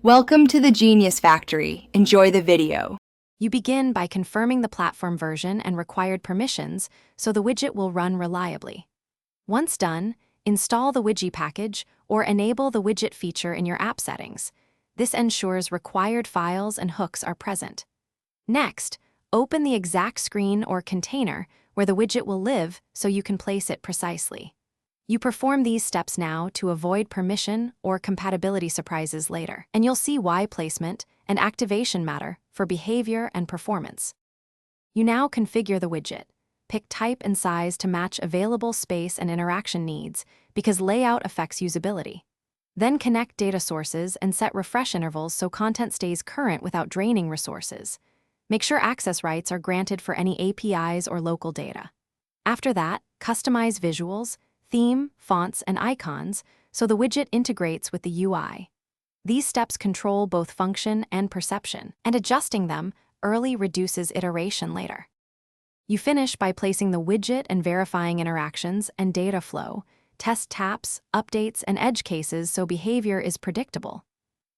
Welcome to the Genius Factory. Enjoy the video. You begin by confirming the platform version and required permissions so the widget will run reliably. Once done, install the Widgy package or enable the widget feature in your app settings. This ensures required files and hooks are present. Next, open the exact screen or container where the widget will live so you can place it precisely. You perform these steps now to avoid permission or compatibility surprises later, and you'll see why placement and activation matter for behavior and performance. You now configure the widget. Pick type and size to match available space and interaction needs because layout affects usability. Then connect data sources and set refresh intervals so content stays current without draining resources. Make sure access rights are granted for any APIs or local data. After that, customize visuals, theme, fonts, and icons so the widget integrates with the UI. These steps control both function and perception, and adjusting them early reduces iteration later. You finish by placing the widget and verifying interactions and data flow, test taps, updates, and edge cases so behavior is predictable.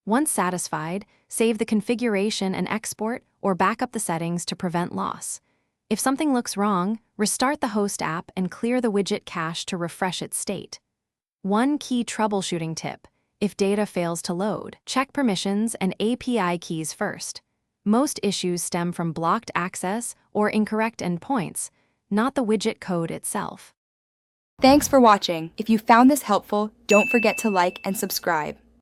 Once satisfied, save the configuration and export or back up the settings to prevent loss. If something looks wrong, restart the host app and clear the widget cache to refresh its state. One key troubleshooting tip: if data fails to load, check permissions and API keys first. Most issues stem from blocked access or incorrect endpoints, not the widget code itself. Thanks for watching. If you found this helpful, don't forget to like and subscribe.